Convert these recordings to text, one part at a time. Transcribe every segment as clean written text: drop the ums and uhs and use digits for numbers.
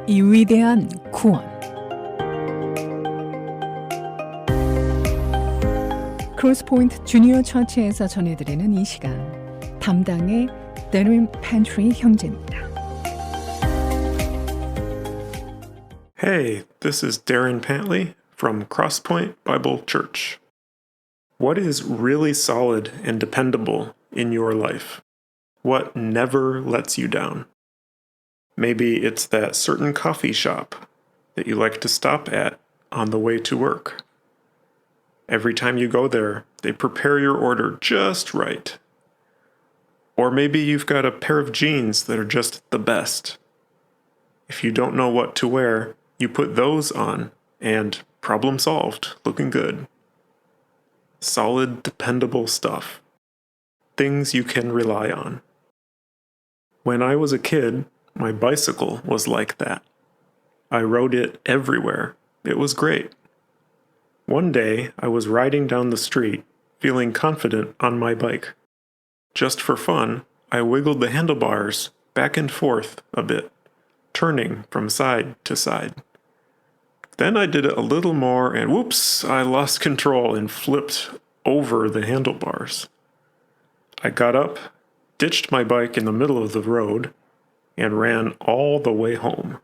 이 위대한 구원. 크로스포인트 주니어 처치에서 전해드리는 이 시간, 담당의 Darin Pantley 형제입니다. Hey, this is Darin Pantley from Crosspoint Bible Church. What is really solid and dependable in your life? What never lets you down? Maybe it's that certain coffee shop that you like to stop at on the way to work. Every time you go there, they prepare your order just right. Or maybe you've got a pair of jeans that are just the best. If you don't know what to wear, you put those on, and problem solved, looking good. Solid, dependable stuff. Things you can rely on. When I was a kid, my bicycle was like that. I rode it everywhere. It was great. One day, I was riding down the street, feeling confident on my bike. Just for fun, I wiggled the handlebars back and forth a bit, turning from side to side. Then I did it a little more, and whoops, I lost control and flipped over the handlebars. I got up, ditched my bike in the middle of the road, and ran all the way home.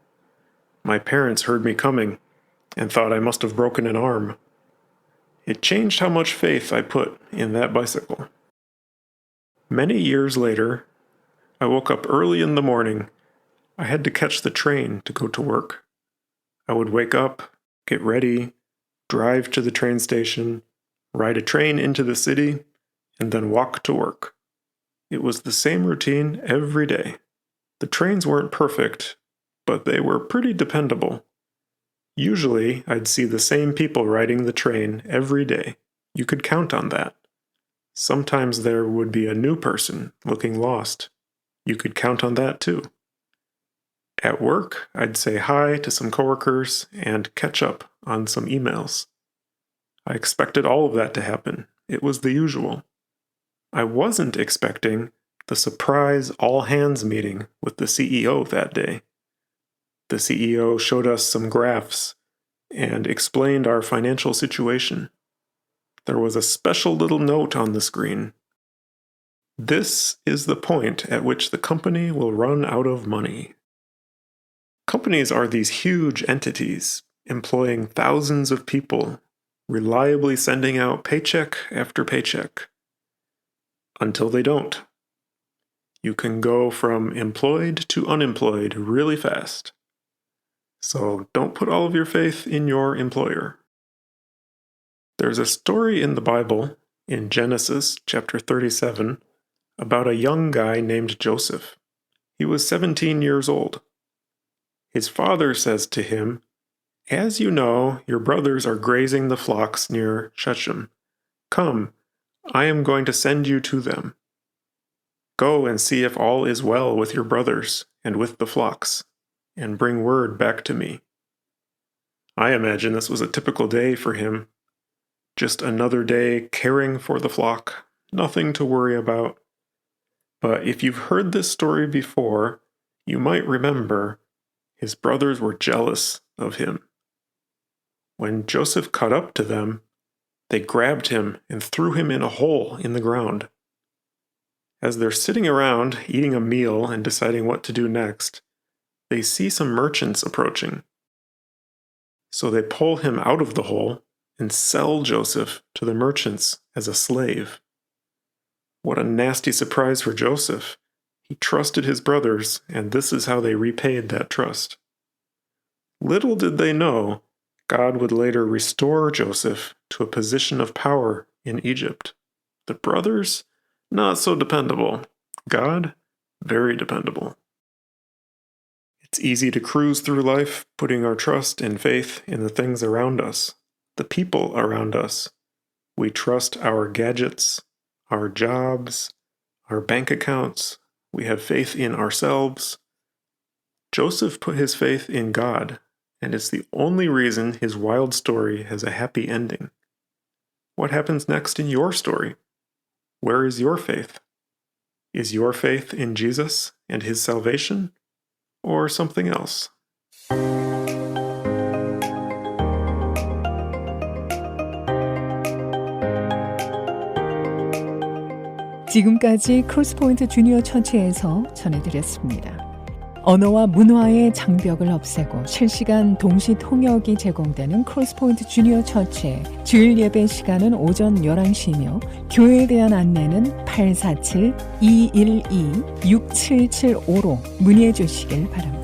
My parents heard me coming and thought I must have broken an arm. It changed how much faith I put in that bicycle. Many years later, I woke up early in the morning. I had to catch the train to go to work. I would wake up, get ready, drive to the train station, ride a train into the city, and then walk to work. It was the same routine every day. The trains weren't perfect, but they were pretty dependable. Usually, I'd see the same people riding the train every day. You could count on that. Sometimes there would be a new person looking lost. You could count on that too. At work, I'd say hi to some coworkers and catch up on some emails. I expected all of that to happen. It was the usual. I wasn't expecting the surprise all-hands meeting with the CEO that day. The CEO showed us some graphs and explained our financial situation. There was a special little note on the screen. This is the point at which the company will run out of money. Companies are these huge entities, employing thousands of people, reliably sending out paycheck after paycheck. Until they don't. You can go from employed to unemployed really fast. So don't put all of your faith in your employer. There's a story in the Bible, in Genesis chapter 37, about a young guy named Joseph. He was 17 years old. His father says to him, "As you know, your brothers are grazing the flocks near Shechem. Come, I am going to send you to them. Go and see if all is well with your brothers and with the flocks, and bring word back to me." I imagine this was a typical day for him. Just another day caring for the flock, nothing to worry about. But if you've heard this story before, you might remember his brothers were jealous of him. When Joseph caught up to them, they grabbed him and threw him in a hole in the ground. As they're sitting around, eating a meal and deciding what to do next, they see some merchants approaching. So they pull him out of the hole and sell Joseph to the merchants as a slave. What a nasty surprise for Joseph. He trusted his brothers, and this is how they repaid that trust. Little did they know, God would later restore Joseph to a position of power in Egypt. The brothers, not so dependable. God, very dependable. It's easy to cruise through life, putting our trust and faith in the things around us, the people around us. We trust our gadgets, our jobs, our bank accounts. We have faith in ourselves. Joseph put his faith in God, and it's the only reason his wild story has a happy ending. What happens next in your story? Where is your faith? Is your faith in Jesus and his salvation, or something else? 지금까지 크로스포인트 주니어 처치에서 전해드렸습니다. 언어와 문화의 장벽을 없애고 실시간 동시 통역이 제공되는 크로스포인트 주니어 처치의 주일 예배 시간은 오전 11시이며 교회에 대한 안내는 847-212-6775로 문의해 주시길 바랍니다.